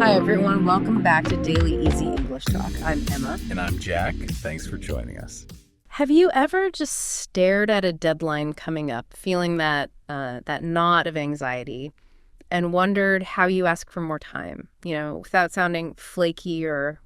Hi, everyone. Welcome back to Daily Easy English Talk. I'm Emma. And I'm Jack. Thanks for joining us. Have you ever just stared at a deadline coming up, feeling that knot of anxiety, and wondered how you ask for more time, without sounding flaky or,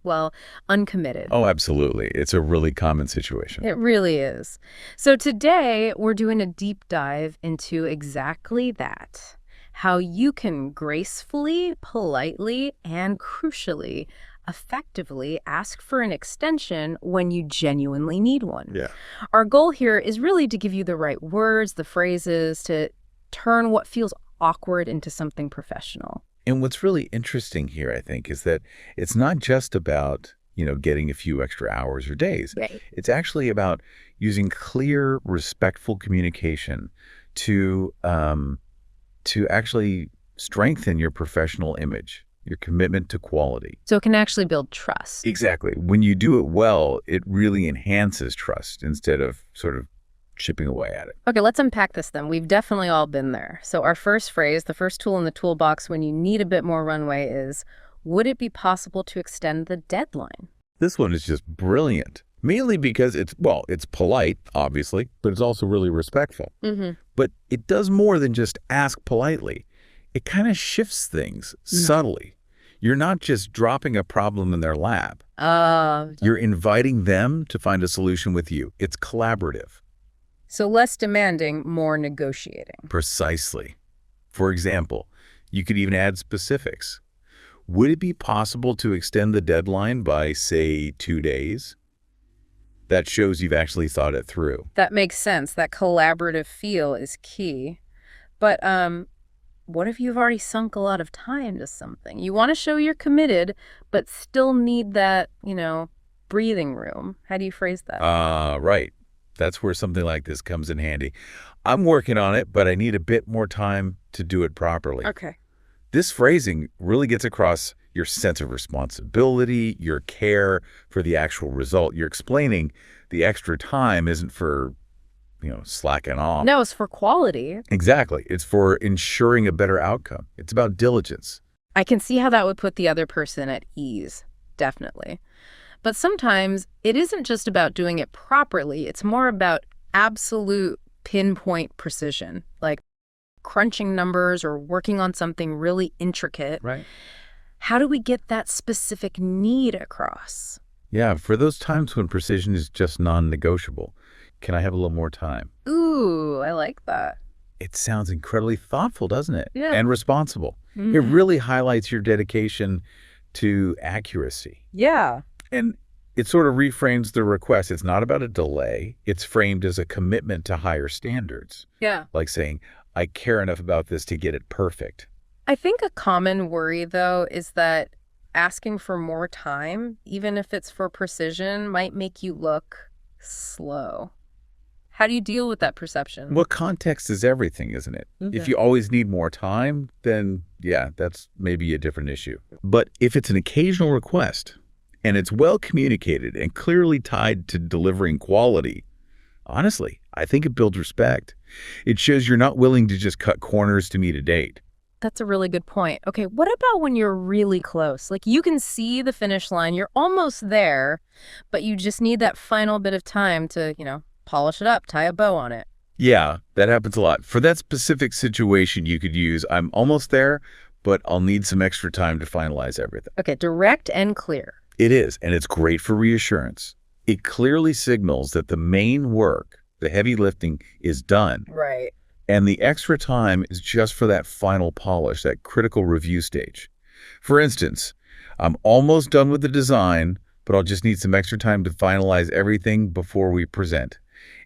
uncommitted? Oh, absolutely. It's a really common situation. It really is. So today, we're doing a deep dive into exactly that. How you can gracefully, politely, and crucially, effectively ask for an extension when you genuinely need one. Yeah. Our goal here is really to give you the right words, the phrases, to turn what feels awkward into something professional. And what's really interesting here, I think, is that it's not just about, getting a few extra hours or days. Right. It's actually about using clear, respectful communication to actually strengthen your professional image, your commitment to quality. So it can actually build trust. Exactly. When you do it well, it really enhances trust instead of sort of chipping away at it. Okay, let's unpack this then. We've definitely all been there. So our first phrase, the first tool in the toolbox when you need a bit more runway is, would it be possible to extend the deadline? This one is just brilliant. Mainly because it's polite, obviously, but it's also really respectful. Mm-hmm. But it does more than just ask politely. It kind of shifts things subtly. You're not just dropping a problem in their lap. You're inviting them to find a solution with you. It's collaborative. So less demanding, more negotiating. Precisely. For example, you could even add specifics. Would it be possible to extend the deadline by, say, 2 days? That shows you've actually thought it through. That makes sense. That collaborative feel is key. But what if you've already sunk a lot of time to something? You want to show you're committed, but still need that, breathing room. How do you phrase that? Right. That's where something like this comes in handy. I'm working on it, but I need a bit more time to do it properly. Okay. This phrasing really gets across your sense of responsibility, your care for the actual result. You're explaining the extra time isn't for, slacking off. No, it's for quality. Exactly. It's for ensuring a better outcome. It's about diligence. I can see how that would put the other person at ease, definitely. But sometimes it isn't just about doing it properly. It's more about absolute pinpoint precision, like crunching numbers or working on something really intricate. Right. How do we get that specific need across? Yeah, for those times when precision is just non-negotiable. Can I have a little more time? Ooh, I like that. It sounds incredibly thoughtful, doesn't it? Yeah. And responsible. Mm-hmm. It really highlights your dedication to accuracy. Yeah. And it sort of reframes the request. It's not about a delay. It's framed as a commitment to higher standards. Yeah. Like saying, I care enough about this to get it perfect. I think a common worry, though, is that asking for more time, even if it's for precision, might make you look slow. How do you deal with that perception? Well, context is everything, isn't it? Okay. If you always need more time, then yeah, that's maybe a different issue. But if it's an occasional request and it's well communicated and clearly tied to delivering quality, honestly, I think it builds respect. It shows you're not willing to just cut corners to meet a date. That's a really good point. Okay, what about when you're really close? Like you can see the finish line, you're almost there, but you just need that final bit of time to, polish it up, tie a bow on it. Yeah, that happens a lot. For that specific situation, you could use, I'm almost there, but I'll need some extra time to finalize everything. Okay, direct and clear. It is, and it's great for reassurance. It clearly signals that the main work, the heavy lifting, is done. Right. And the extra time is just for that final polish, that critical review stage. For instance, I'm almost done with the design, but I'll just need some extra time to finalize everything before we present.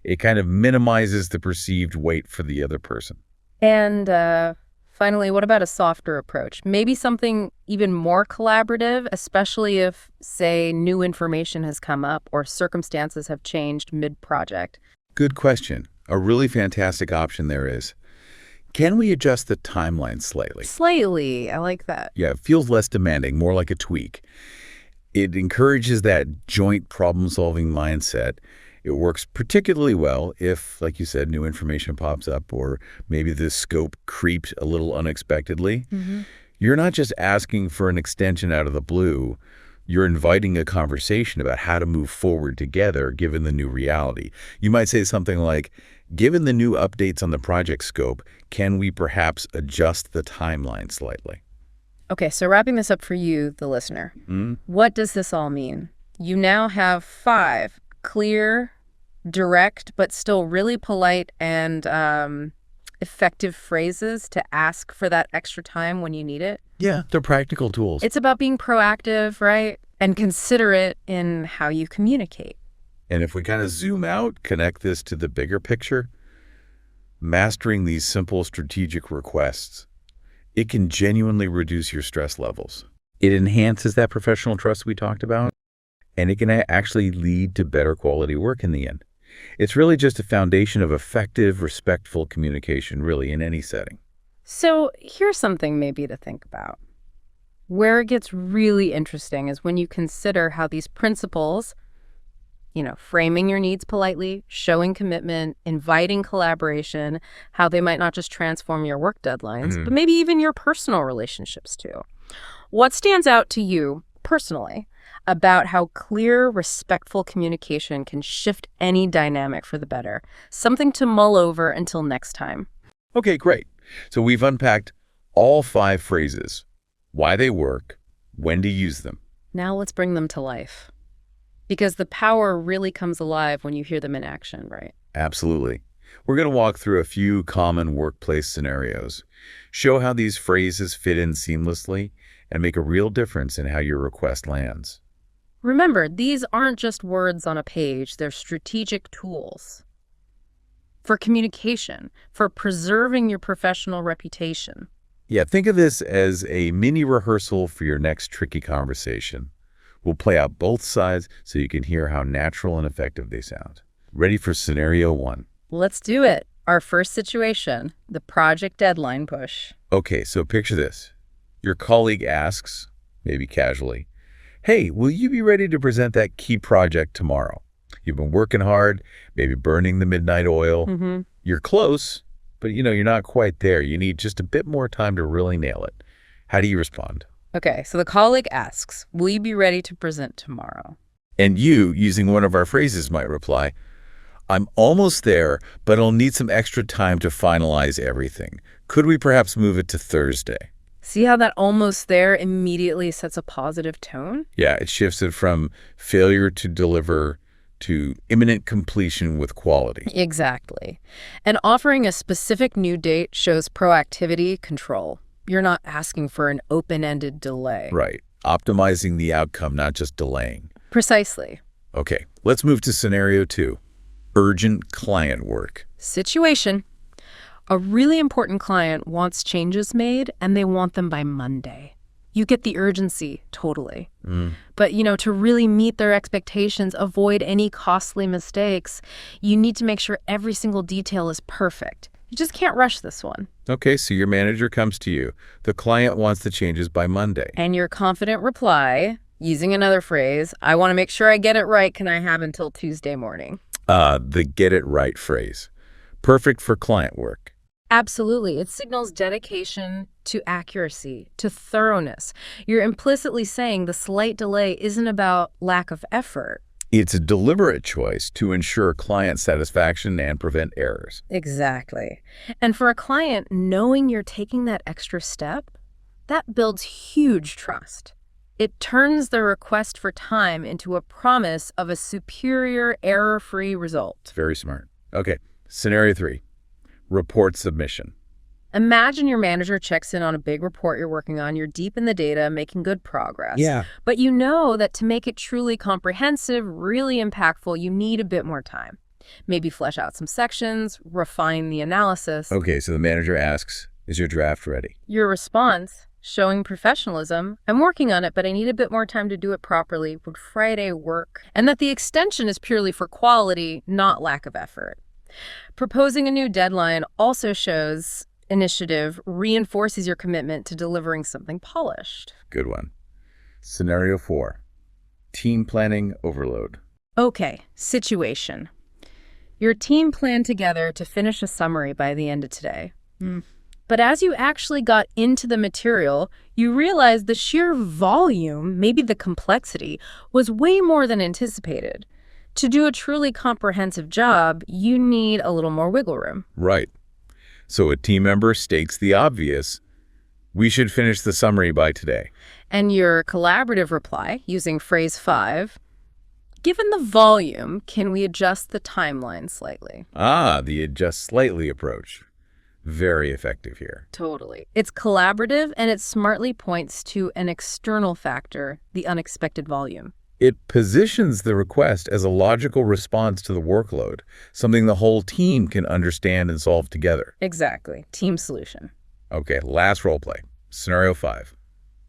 It kind of minimizes the perceived weight for the other person. And finally, what about a softer approach? Maybe something even more collaborative, especially if, say, new information has come up or circumstances have changed mid-project. Good question. A really fantastic option there is, can we adjust the timeline slightly? Slightly. I like that. Yeah, it feels less demanding, more like a tweak. It encourages that joint problem-solving mindset. It works particularly well if, like you said, new information pops up or maybe the scope creeps a little unexpectedly. Mm-hmm. You're not just asking for an extension out of the blue. You're inviting a conversation about how to move forward together given the new reality. You might say something like, given the new updates on the project scope, can we perhaps adjust the timeline slightly? Okay, so wrapping this up for you, the listener, Mm, what does this all mean? You now have 5 clear, direct, but still really polite and effective phrases to ask for that extra time when you need it. yeah, they're practical tools. It's about being proactive, right? And considerate in how you communicate. And if we kind of zoom out, connect this to the bigger picture, mastering these simple strategic requests, it can genuinely reduce your stress levels. It enhances that professional trust we talked about, and it can actually lead to better quality work in the end. It's really just a foundation of effective, respectful communication, really, in any setting. So here's something maybe to think about. Where it gets really interesting is when you consider how these principles, framing your needs politely, showing commitment, inviting collaboration, how they might not just transform your work deadlines, but maybe even your personal relationships too. What stands out to you personally about how clear, respectful communication can shift any dynamic for the better? Something to mull over until next time. Okay, great. So we've unpacked all 5 phrases, why they work, when to use them. Now let's bring them to life. Because the power really comes alive when you hear them in action, right? Absolutely. We're going to walk through a few common workplace scenarios, show how these phrases fit in seamlessly, and make a real difference in how your request lands. Remember, these aren't just words on a page, they're strategic tools for communication, for preserving your professional reputation. Yeah, think of this as a mini rehearsal for your next tricky conversation. We'll play out both sides so you can hear how natural and effective they sound. Ready for scenario 1? Let's do it. Our first situation, the project deadline push. Okay, so picture this. Your colleague asks, maybe casually, hey, will you be ready to present that key project tomorrow? You've been working hard, maybe burning the midnight oil. You're close, but you're not quite there. You need just a bit more time to really nail it. How do you respond? Okay, so the colleague asks, will you be ready to present tomorrow? And you, using one of our phrases, might reply, I'm almost there, but I'll need some extra time to finalize everything. Could we perhaps move it to Thursday? See how that almost there immediately sets a positive tone? Yeah, it shifts it from failure to deliver to imminent completion with quality. Exactly. And offering a specific new date shows proactivity, control. You're not asking for an open-ended delay. Right. Optimizing the outcome, not just delaying. Precisely. Okay, let's move to scenario 2. Urgent client work. Situation. A really important client wants changes made, and they want them by Monday. You get the urgency, totally. But, to really meet their expectations, avoid any costly mistakes, you need to make sure every single detail is perfect. You just can't rush this one. Okay, so your manager comes to you. The client wants the changes by Monday. And your confident reply, using another phrase, I want to make sure I get it right. Can I have until Tuesday morning? The get it right phrase. Perfect for client work. Absolutely. It signals dedication to accuracy, to thoroughness. You're implicitly saying the slight delay isn't about lack of effort. It's a deliberate choice to ensure client satisfaction and prevent errors. Exactly. And for a client, knowing you're taking that extra step, that builds huge trust. It turns the request for time into a promise of a superior, error-free result. Very smart. Okay, scenario 3. Report submission. Imagine your manager checks in on a big report you're working on. You're deep in the data, making good progress. Yeah. But you know that to make it truly comprehensive, really impactful, you need a bit more time. Maybe flesh out some sections, refine the analysis. Okay, so the manager asks, is your draft ready? Your response, showing professionalism, I'm working on it, but I need a bit more time to do it properly. Would Friday work? And that the extension is purely for quality, not lack of effort. Proposing a new deadline also shows initiative, reinforces your commitment to delivering something polished. Good one. Scenario 4. Team planning overload. Okay, situation. Your team planned together to finish a summary by the end of today. But as you actually got into the material, you realized the sheer volume, maybe the complexity, was way more than anticipated. To do a truly comprehensive job, you need a little more wiggle room. Right. So a team member states the obvious: we should finish the summary by today. And your collaborative reply, using phrase 5, given the volume, can we adjust the timeline slightly? Ah, the adjust slightly approach. Very effective here. Totally. It's collaborative, and it smartly points to an external factor, the unexpected volume. It positions the request as a logical response to the workload, something the whole team can understand and solve together. Exactly. Team solution. Okay, last role play. Scenario 5.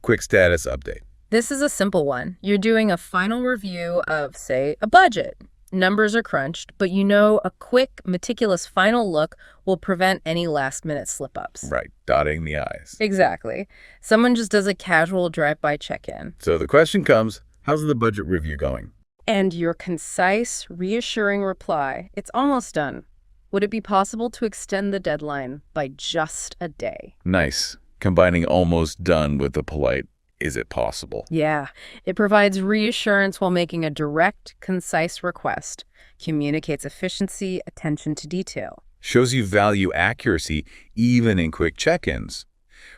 Quick status update. This is a simple one. You're doing a final review of, say, a budget. Numbers are crunched, but you know a quick, meticulous final look will prevent any last-minute slip-ups. Right, dotting the I's. Exactly. Someone just does a casual drive-by check-in. So the question comes, how's the budget review going? And your concise, reassuring reply, it's almost done. Would it be possible to extend the deadline by just a day? Nice. Combining almost done with the polite, is it possible? Yeah, it provides reassurance while making a direct, concise request, communicates efficiency, attention to detail. Shows you value accuracy even in quick check-ins.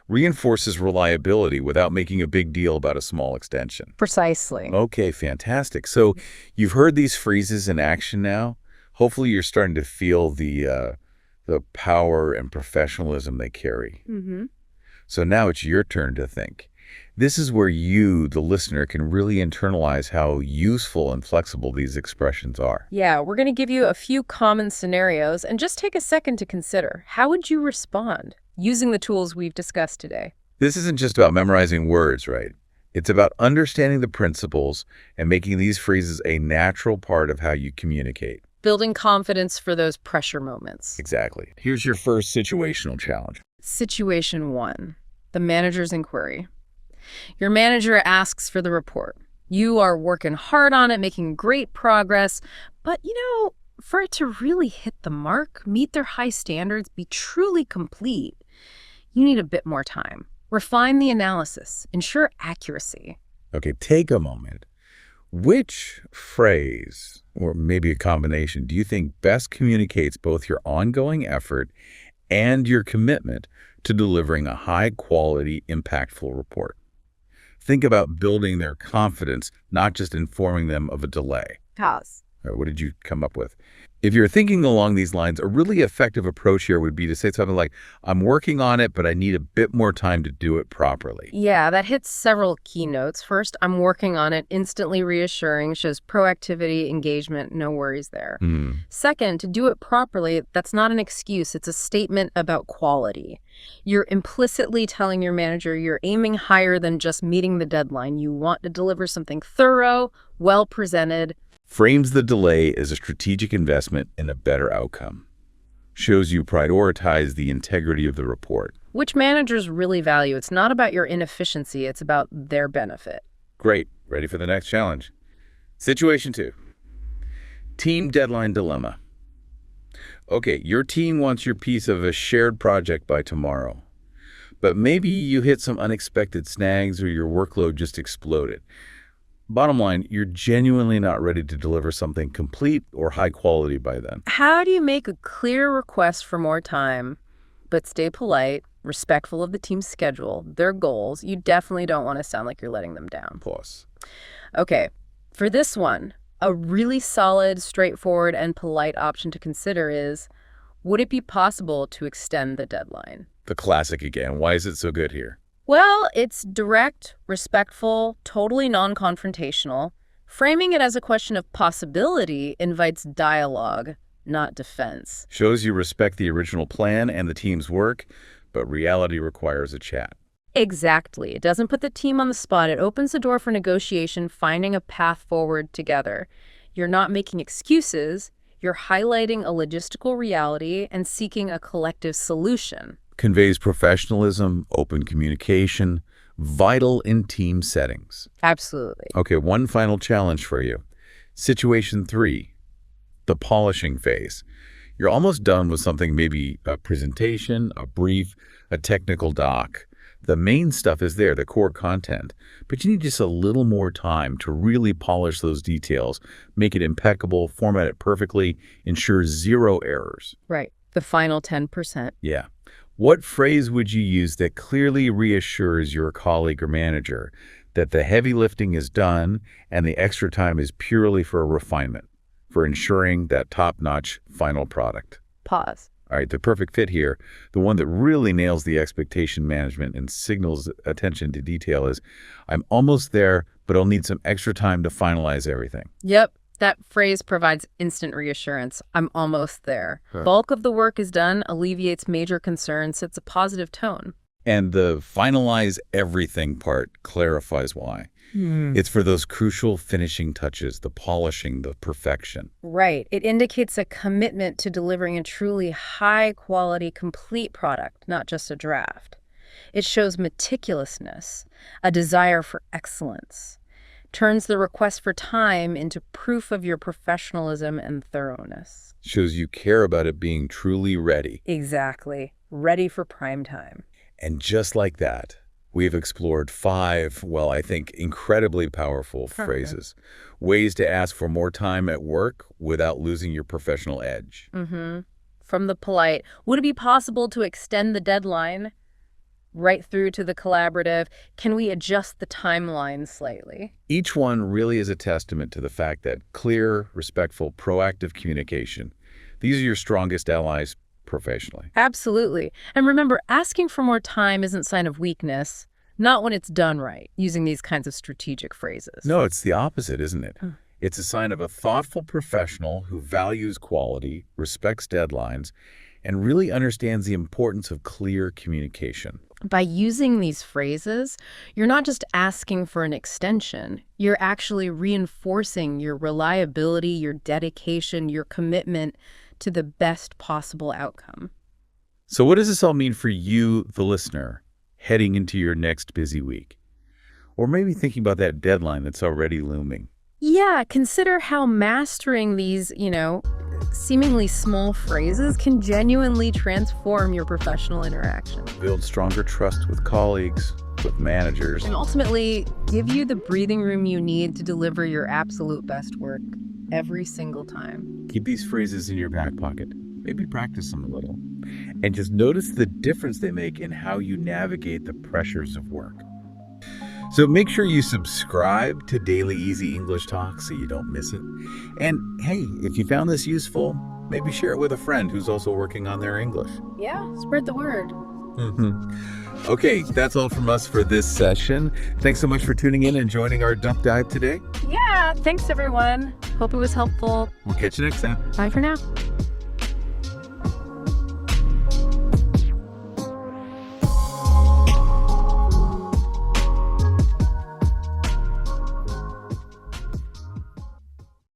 Reinforces reliability without making a big deal about a small extension. Precisely. Okay, fantastic. So you've heard these phrases in action now. Hopefully you're starting to feel the power and professionalism they carry. So now it's your turn to think. This is where you, the listener, can really internalize how useful and flexible these expressions are. Yeah, we're going to give you a few common scenarios and just take a second to consider. How would you respond using the tools we've discussed today? This isn't just about memorizing words, right? It's about understanding the principles and making these phrases a natural part of how you communicate. Building confidence for those pressure moments. Exactly. Here's your first situational challenge. Situation 1, the manager's inquiry. Your manager asks for the report. You are working hard on it, making great progress, but for it to really hit the mark, meet their high standards, be truly complete, you need a bit more time. Refine the analysis, ensure accuracy. Okay, take a moment. Which phrase, or maybe a combination, do you think best communicates both your ongoing effort and your commitment to delivering a high-quality, impactful report? Think about building their confidence, not just informing them of a delay. Pause. What did you come up with? If you're thinking along these lines, a really effective approach here would be to say something like, I'm working on it, but I need a bit more time to do it properly. Yeah, that hits several key notes. First, I'm working on it, instantly reassuring, shows proactivity, engagement, no worries there. Second, to do it properly, that's not an excuse. It's a statement about quality. You're implicitly telling your manager you're aiming higher than just meeting the deadline. You want to deliver something thorough, well-presented. Frames the delay as a strategic investment in a better outcome. Shows you prioritize the integrity of the report. Which managers really value. It's not about your inefficiency, it's about their benefit. Great. Ready for the next challenge. Situation 2. Team deadline dilemma. Okay, your team wants your piece of a shared project by tomorrow. But maybe you hit some unexpected snags or your workload just exploded. Bottom line, you're genuinely not ready to deliver something complete or high quality by then. How do you make a clear request for more time, but stay polite, respectful of the team's schedule, their goals? You definitely don't want to sound like you're letting them down. Pause. Okay, for this one, a really solid, straightforward, and polite option to consider is, would it be possible to extend the deadline? The classic again. Why is it so good here? Well, it's direct, respectful, totally non-confrontational. Framing it as a question of possibility invites dialogue, not defense. Shows you respect the original plan and the team's work, but reality requires a chat. Exactly. It doesn't put the team on the spot. It opens the door for negotiation, finding a path forward together. You're not making excuses. You're highlighting a logistical reality and seeking a collective solution. Conveys professionalism, open communication, vital in team settings. Absolutely. Okay, one final challenge for you. Situation 3, the polishing phase. You're almost done with something, maybe a presentation, a brief, a technical doc. The main stuff is there, the core content, but you need just a little more time to really polish those details, make it impeccable, format it perfectly, ensure zero errors. Right. The final 10%. Yeah. What phrase would you use that clearly reassures your colleague or manager that the heavy lifting is done and the extra time is purely for refinement, for ensuring that top-notch final product? Pause. All right, the perfect fit here, the one that really nails the expectation management and signals attention to detail is, I'm almost there, but I'll need some extra time to finalize everything. Yep. That phrase provides instant reassurance. I'm almost there. Bulk of the work is done, alleviates major concerns, sets a positive tone. And the finalize everything part clarifies why. It's for those crucial finishing touches, the polishing, the perfection. Right. It indicates a commitment to delivering a truly high-quality, complete product, not just a draft. It shows meticulousness, a desire for excellence. Turns the request for time into proof of your professionalism and thoroughness. Shows you care about it being truly ready. Exactly. Ready for prime time. And just like that, we've explored 5, well, I think incredibly powerful phrases. Ways to ask for more time at work without losing your professional edge. From the polite, would it be possible to extend the deadline? Right through to the collaborative, can we adjust the timeline slightly? Each one really is a testament to the fact that clear, respectful, proactive communication, these are your strongest allies professionally. Absolutely. And remember, asking for more time isn't a sign of weakness, not when it's done right, using these kinds of strategic phrases. No, it's the opposite, isn't it? It's a sign of a thoughtful professional who values quality, respects deadlines, and really understands the importance of clear communication. By using these phrases, you're not just asking for an extension. You're actually reinforcing your reliability, your dedication, your commitment to the best possible outcome. So what does this all mean for you, the listener, heading into your next busy week? Or maybe thinking about that deadline that's already looming. Yeah, consider how mastering these, seemingly small phrases can genuinely transform your professional interaction. Build stronger trust with colleagues, with managers. And ultimately, give you the breathing room you need to deliver your absolute best work every single time. Keep these phrases in your back pocket. Maybe practice them a little. And just notice the difference they make in how you navigate the pressures of work. So make sure you subscribe to Daily Easy English Talk so you don't miss it. And hey, if you found this useful, maybe share it with a friend who's also working on their English. Yeah, spread the word. Okay, that's all from us for this session. Thanks so much for tuning in and joining our Dump Dive today. Yeah, thanks everyone. Hope it was helpful. We'll catch you next time. Bye for now.